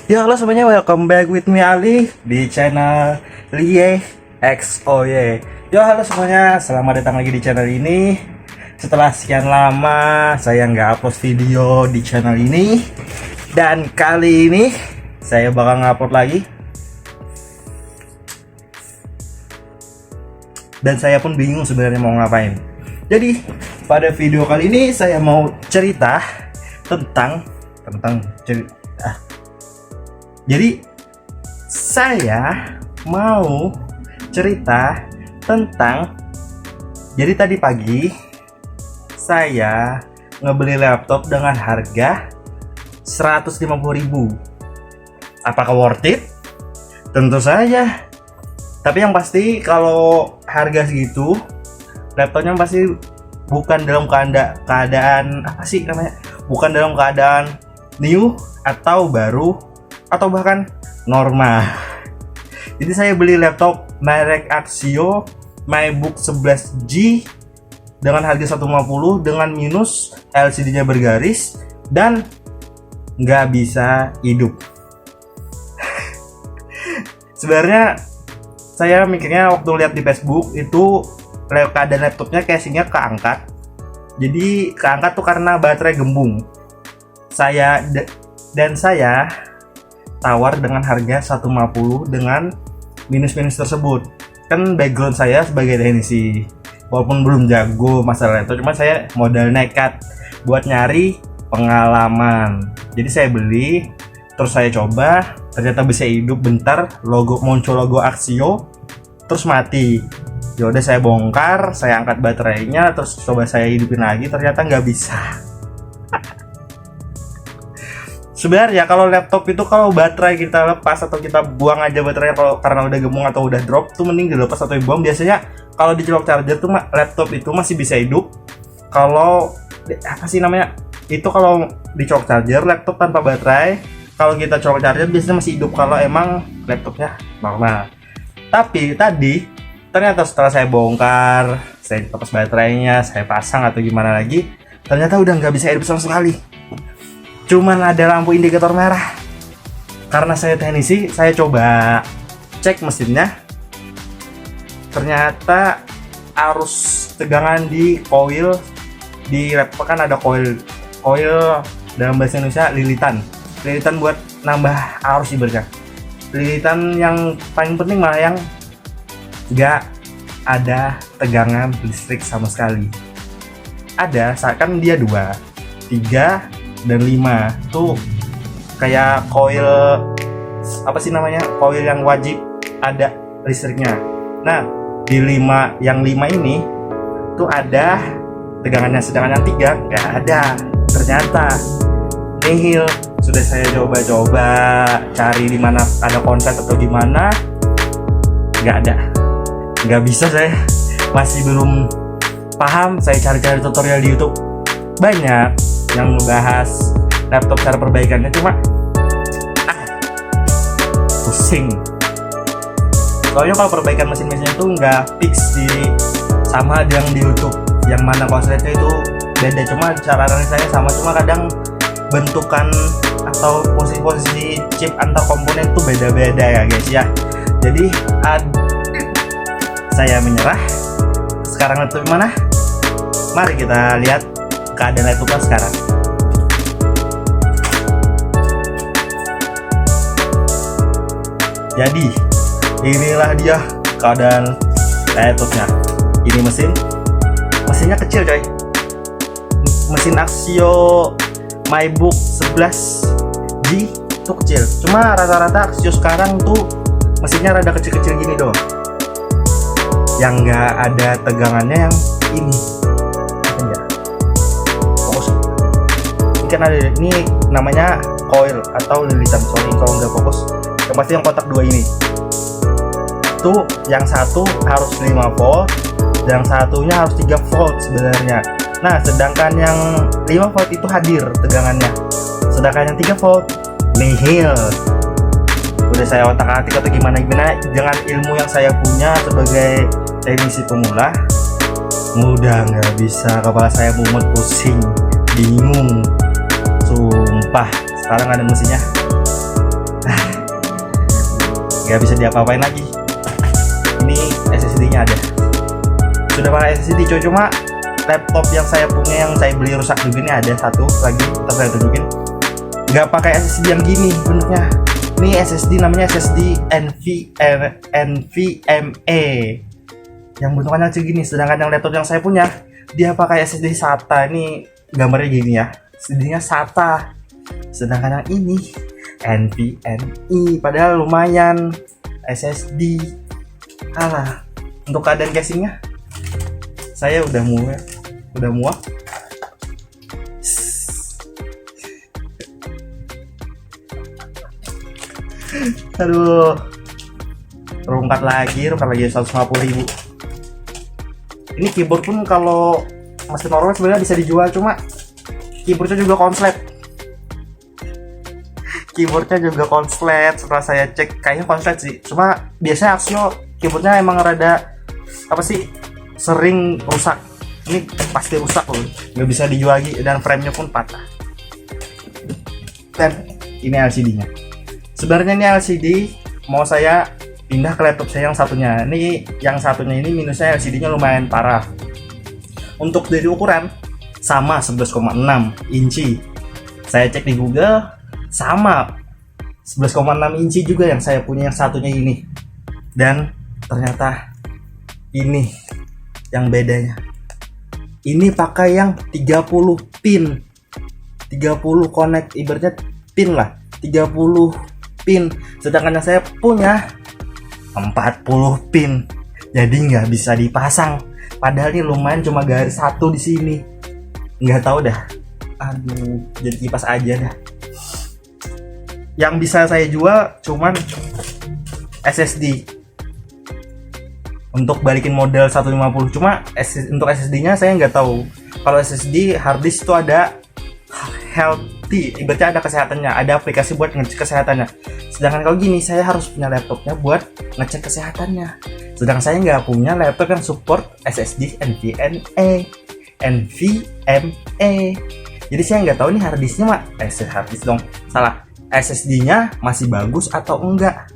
Ya halo semuanya, welcome back with me Ali di channel Lie XOY. Ya halo semuanya, selamat datang lagi di channel ini. Setelah sekian lama saya nggak upload video di channel ini, dan kali ini saya bakal ngupload lagi. Dan saya pun bingung sebenarnya mau ngapain. Jadi pada video kali ini saya mau cerita tentang Jadi saya mau cerita tentang, jadi tadi pagi saya ngebeli laptop dengan harga 150.000. Apakah worth it? Tentu saja. Tapi yang pasti kalau harga segitu, laptopnya pasti bukan dalam keadaan apa sih namanya? Bukan dalam keadaan new atau baru atau bahkan normal. Jadi saya beli laptop merek Axio MyBook 11G dengan harga 150 dengan minus, LCD-nya bergaris dan nggak bisa hidup. Sebenarnya saya mikirnya waktu lihat di Facebook itu keadaan laptopnya casingnya keangkat. Jadi keangkat tuh karena baterai gembung. Saya tawar dengan harga 150 dengan minus-minus tersebut. Kan background saya sebagai teknisi, walaupun belum jago masalah itu, cuma saya modal nekat buat nyari pengalaman. Jadi saya beli, terus saya coba, ternyata bisa hidup bentar, muncul logo Axio, terus mati. Yaudah saya bongkar, saya angkat baterainya, terus coba saya hidupin lagi, ternyata nggak bisa. Sebenarnya kalau laptop itu kalau baterai kita lepas atau kita buang aja baterainya kalau karena udah gemuk atau udah drop tuh mending dilepas atau dibuang. Biasanya kalau dicolok charger tuh laptop itu masih bisa hidup. Kalau apa sih namanya? Itu kalau dicolok charger laptop tanpa baterai, kalau kita colok charger biasanya masih hidup kalau emang laptopnya normal. Tapi tadi ternyata setelah saya bongkar, saya lepas baterainya, saya pasang atau gimana lagi, ternyata udah nggak bisa hidup sama sekali. Cuman ada lampu indikator merah. Karena saya teknisi, saya coba cek mesinnya. Ternyata arus tegangan di coil di laptop kan ada coil dalam bahasa Indonesia lilitan buat nambah arus ibaratnya. Lilitan yang paling penting malah yang nggak ada tegangan listrik sama sekali. Ada, kan dia 2, 3 dan 5 tuh kayak coil apa sih namanya, coil yang wajib ada listriknya. Nah di 5 ini tuh ada tegangannya, sedangkan yang 3 nggak ada. Ternyata nihil. Sudah saya coba cari di mana ada konsep atau gimana, nggak ada, nggak bisa. Saya masih belum paham. Saya cari-cari tutorial di YouTube banyak yang membahas laptop cara perbaikannya, cuma pusing. Soalnya kalau perbaikan mesin-mesinnya itu nggak fix sama yang di YouTube, yang mana konsepnya itu beda. Cuma cara analisa saya sama, cuma kadang bentukan atau posisi chip antar komponen itu beda-beda ya guys ya. Jadi saya menyerah. Sekarang laptop mana? Mari kita lihat keadaan laptopnya sekarang. Jadi inilah dia keadaan laptopnya. Ini mesinnya kecil coy. Mesin Axio MyBook 11G itu kecil. Cuma rata-rata Axio sekarang tuh mesinnya rada kecil-kecil gini doang, yang nggak ada tegangannya yang ini. Kan ada ini namanya coil atau lilitan. Sorry kalau nggak fokus. Yang pasti yang kotak 2 ini tuh, yang satu harus 5 volt, yang satunya harus 3 volt sebenarnya. Nah sedangkan yang 5 volt itu hadir tegangannya, sedangkan yang 3 volt nihil. Udah saya otak-atik atau gimana dengan ilmu yang saya punya sebagai teknisi pemula, mudah nggak bisa. Kepala saya mumet, pusing, bingung. Sumpah, sekarang ada mesinnya. Nggak bisa diapa-apain lagi. Ini SSD-nya ada. Sudah pakai SSD cuma laptop yang saya punya yang saya beli rusak juga nih, ada satu lagi, ntar saya tunjukin. Nggak pakai SSD yang gini bentuknya. Ini SSD namanya SSD NVMe yang bentukannya segini. Sedangkan yang laptop yang saya punya dia pakai SSD SATA. Ini gambarnya gini ya, SSD-nya SATA. Sedangkan yang ini NVMe, padahal lumayan SSD. Alah, untuk keadaan casingnya saya udah muak. Aduh, rungkat lagi 150.000. Ini keyboard pun kalau masih normal sebenarnya bisa dijual, cuma keyboardnya juga konslet. Setelah saya cek kayaknya konslet sih, cuma biasanya Axio keyboardnya emang rada apa sih, sering rusak. Ini pasti rusak loh, nggak bisa dijual lagi, dan framenya pun patah. Dan ini LCD-nya. Sebenarnya ini LCD mau saya pindah ke laptop saya yang satunya. Ini yang satunya ini minusnya LCD-nya lumayan parah. Untuk dari ukuran sama 11,6 inci. Saya cek di Google sama 11,6 inci juga yang saya punya yang satunya ini. Dan ternyata ini yang bedanya. Ini pakai yang 30 pin. 30 connect, ibaratnya pin lah. 30 pin. Sedangkan yang saya punya 40 pin. Jadi nggak bisa dipasang. Padahal ini lumayan cuma garis satu di sini. Nggak tahu dah. Aduh, jadi kipas aja dah. Yang bisa saya jual cuman SSD. Untuk balikin model 150. Cuma untuk SSD-nya saya nggak tahu. Kalau SSD hard disk itu ada healthy, ibaratnya ada kesehatannya, ada aplikasi buat ngecek kesehatannya. Sedangkan kalau gini saya harus punya laptopnya buat ngecek kesehatannya. Sedangkan saya nggak punya laptop yang support SSD NVMe. Jadi saya nggak tahu nih hard disknya hard disk dong, salah. SSD-nya masih bagus atau enggak.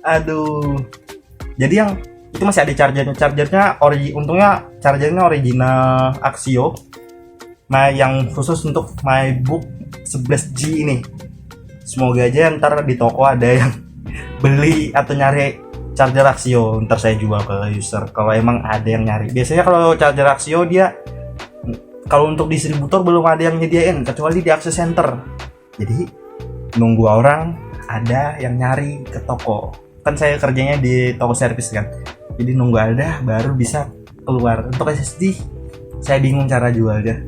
Aduh. Jadi yang itu masih ada chargernya untungnya chargernya original Axio. Nah, yang khusus untuk MacBook 11G ini. Semoga aja ntar di toko ada yang beli atau nyari charger Axio, ntar saya jual ke user kalau emang ada yang nyari. Biasanya kalau charger Axio dia kalau untuk distributor belum ada yang nyediain kecuali di access center. Jadi nunggu orang ada yang nyari ke toko. Kan saya kerjanya di toko servis kan. Jadi nunggu ada baru bisa keluar. Untuk SSD saya bingung cara jualnya.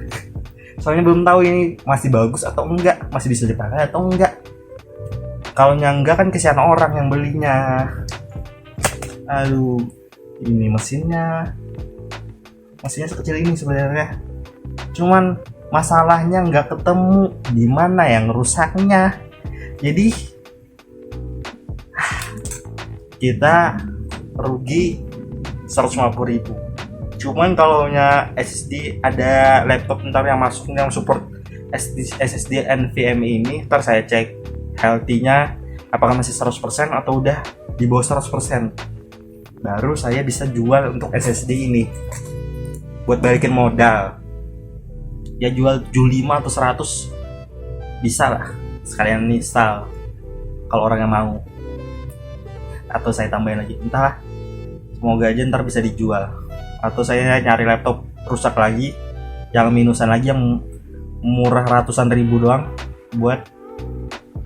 Soalnya belum tahu ini masih bagus atau enggak, masih bisa dipakai atau enggak. Kalau enggak kan kesian orang yang belinya. Aduh, ini mesinnya sekecil ini sebenarnya. Cuman masalahnya nggak ketemu di mana yang rusaknya. Jadi kita rugi 150.000. Cuman kalau nya SSD ada laptop ntar yang masuk yang support SSD NVMe ini, ntar saya cek healthy-nya apakah masih 100% atau udah di bawah 100%. Baru saya bisa jual untuk SSD ini buat balikin modal. Ya jual 75 atau 100 bisa lah, sekalian install kalau orang yang mau. Atau saya tambahin lagi, entahlah. Semoga aja ntar bisa dijual. Atau saya nyari laptop rusak lagi, yang minusan lagi, yang murah ratusan ribu doang, buat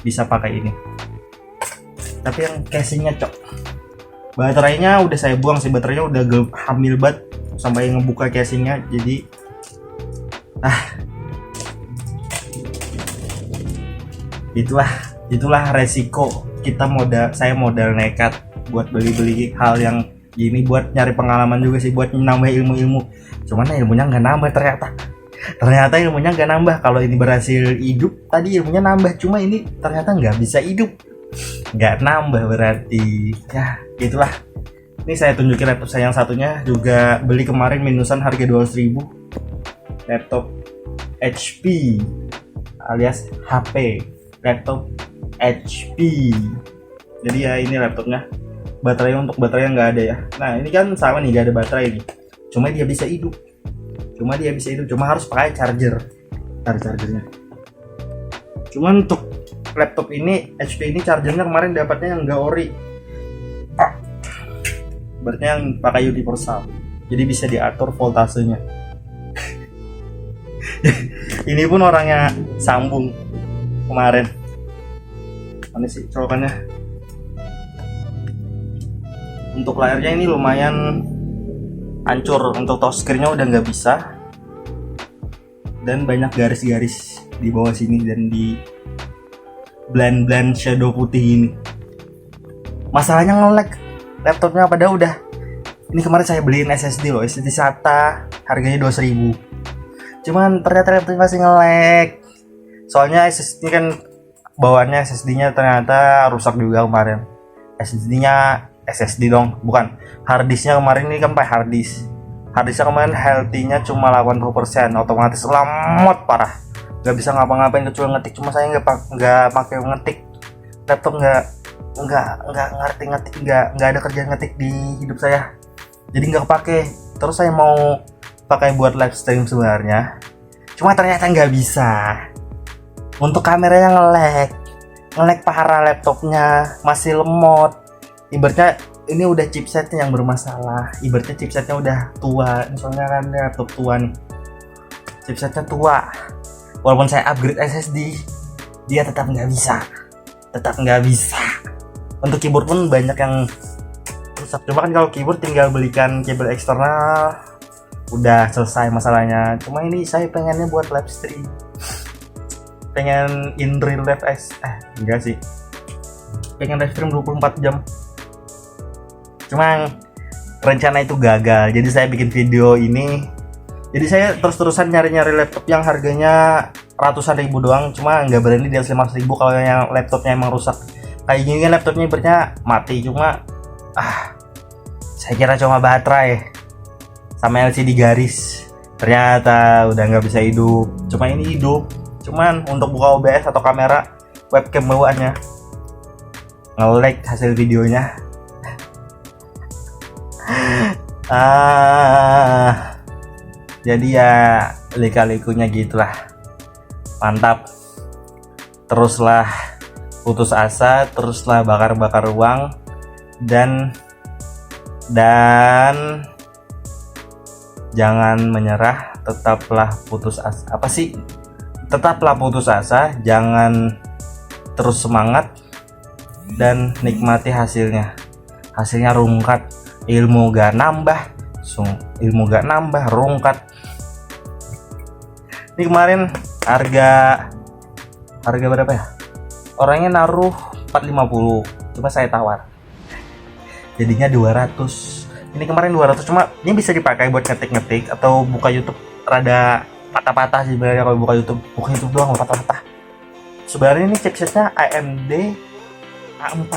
bisa pakai ini. Tapi yang casingnya cok, baterainya udah saya buang sih, baterainya udah hamil banget sampai ngebuka casingnya. Jadi itulah resiko kita saya modal nekat buat beli hal yang gini, buat nyari pengalaman juga sih, buat nambah ilmu. Cuman ilmunya nggak nambah ternyata ilmunya nggak nambah. Kalau ini berhasil hidup tadi ilmunya nambah, cuma ini ternyata nggak bisa hidup, nggak nambah berarti. Ya itulah. Ini saya tunjukin laptop saya yang satunya, juga beli kemarin minusan harga 200.000. Laptop HP alias HP, laptop HP. Jadi ya ini laptopnya, baterainya untuk baterai yang nggak ada ya. Nah ini kan sama nih, nggak ada baterai nih, cuma dia bisa hidup, cuma harus pakai chargernya. Cuman untuk laptop ini HP ini chargernya kemarin dapatnya yang nggak ori, berarti yang pakai universal, jadi bisa diatur voltasenya. Ini pun orangnya sambung kemarin. Mana sih colokannya? Untuk layarnya ini lumayan hancur, untuk touchscreen-nya udah nggak bisa, dan banyak garis-garis di bawah sini dan di blend shadow putih ini. Masalahnya nge-lag laptopnya, padahal udah, ini kemarin saya beliin SSD loh, SSD SATA harganya 2.000, cuman ternyata laptopnya masih nge-lag. Soalnya SSD kan bawaannya, SSD-nya ternyata rusak juga kemarin. SSD dong, bukan harddisknya. Kemarin ini kan pakai harddisknya kemarin healthy-nya cuma 80%, otomatis lemot parah, nggak bisa ngapa-ngapain kecuali ngetik. Cuma saya nggak pakai ngetik, laptop nggak ngerti ngetik, nggak ada kerjaan ngetik di hidup saya, jadi nggak kepake. Terus saya mau pakai buat live stream sebenarnya, cuma ternyata nggak bisa. Untuk kameranya nge-lag parah, laptopnya masih lemot. Ibaratnya ini udah chipsetnya yang bermasalah, ibaratnya chipsetnya udah tua. Misalnya kan laptop tua nih, chipsetnya tua, walaupun saya upgrade SSD dia tetap nggak bisa. Untuk keyboard pun banyak yang rusak. Cuma kan kalau keyboard tinggal belikan kabel eksternal, udah selesai masalahnya. Cuma ini saya pengennya buat live stream, pengen in real life enggak sih, pengen live stream 24 jam. Cuma rencana itu gagal, jadi saya bikin video ini. Jadi saya terus-terusan nyari-nyari laptop yang harganya ratusan ribu doang, cuma nggak berani di atas 500.000 kalau yang laptopnya emang rusak. Kayak gini kan laptopnya ibaratnya mati, cuma saya kira cuma baterai sama LCD garis, ternyata udah nggak bisa hidup. Cuma ini hidup, cuman untuk buka OBS atau kamera webcam bawaannya nge-lag hasil videonya. Jadi ya lika-likunya gitulah. Mantap. Teruslah putus asa, teruslah bakar-bakar uang, dan jangan menyerah, tetaplah putus asa. Tetaplah putus asa, jangan, terus semangat dan nikmati hasilnya. Hasilnya rungkat, ilmu gak nambah, rungkat. Ini kemarin harga berapa ya? Orangnya naruh 450, cuma saya tawar, jadinya 200. Ini kemarin 200, cuma ini bisa dipakai buat ngetik atau buka YouTube. Rada patah-patah sih sebenarnya kalau buka YouTube doang patah-patah. Sebenarnya ini chipsetnya AMD A4,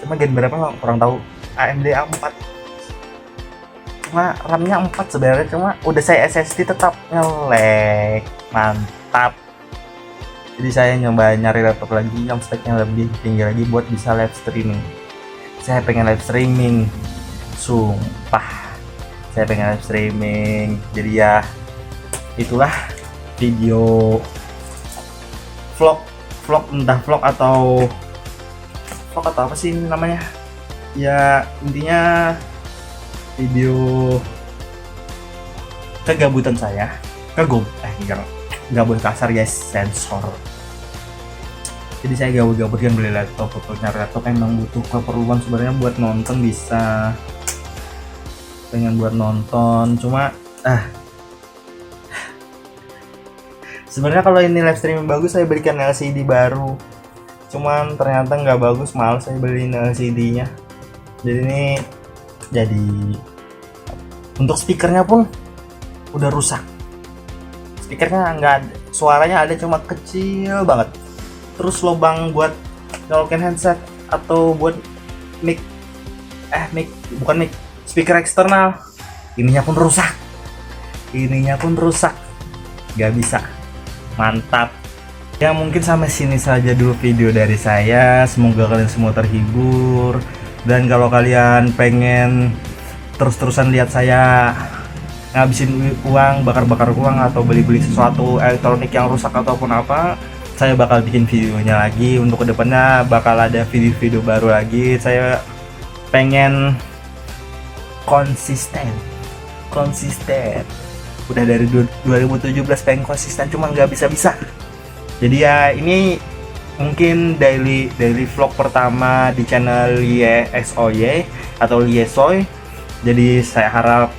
cuma gen berapa kurang tahu. AMD A4, cuma RAM-nya 4 sebenarnya, cuma udah saya SSD tetap nge-lag. Mantap. Jadi saya nyoba nyari laptop lagi yang speknya lebih tinggi lagi buat bisa live streaming. Saya pengen live streaming, sumpah saya pengen live streaming. Jadi ya itulah video vlog, entah vlog atau apa sih namanya ya, intinya video kegabutan saya. Nggak boleh kasar guys, sensor. Jadi saya gabut kan beli laptop. Nyari laptop emang butuh keperluan sebenarnya buat nonton, bisa pengen buat nonton, cuma sebenarnya kalau ini live streaming bagus saya belikan LCD baru, cuman ternyata nggak bagus, males saya beliin LCD-nya. Jadi untuk speakernya pun udah rusak. Speakernya nggak ada, suaranya ada cuma kecil banget. Terus lubang buat nyolokin headset atau buat bukan mic, speaker eksternal, ininya pun rusak. Nggak bisa. Mantap. Ya mungkin sampai sini saja dulu video dari saya. Semoga kalian semua terhibur. Dan kalau kalian pengen terus-terusan lihat saya ngabisin uang, bakar-bakar uang atau beli-beli sesuatu elektronik yang rusak ataupun apa, saya bakal bikin videonya lagi. Untuk kedepannya bakal ada video-video baru lagi. Saya pengen konsisten. Udah dari 2017 pengen konsisten, cuma nggak bisa. Jadi ya ini mungkin daily vlog pertama di channel YSOY atau Liesoy. Jadi saya harap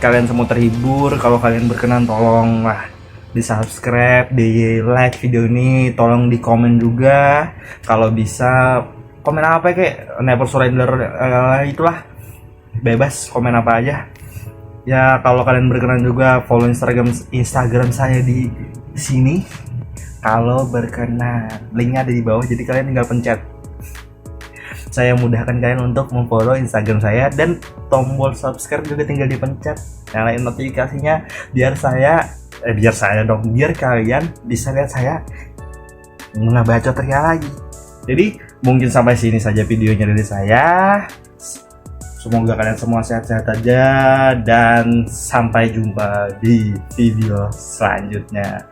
kalian semua terhibur. Kalau kalian berkenan tolong lah di subscribe, di like video ini, tolong di komen juga. Kalau bisa komen apa kayak never surrender, itulah bebas komen apa aja. Ya kalau kalian berkenan juga follow Instagram saya di sini. Kalau berkenan, linknya ada di bawah, jadi kalian tinggal pencet. Saya mudahkan kalian untuk memfollow Instagram saya, dan tombol subscribe juga tinggal dipencet. Nyalain notifikasinya biar kalian bisa lihat saya nggak bacot lagi. Jadi mungkin sampai sini saja videonya dari saya. Semoga kalian semua sehat-sehat aja, dan sampai jumpa di video selanjutnya.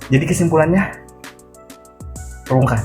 Jadi kesimpulannya, terungkap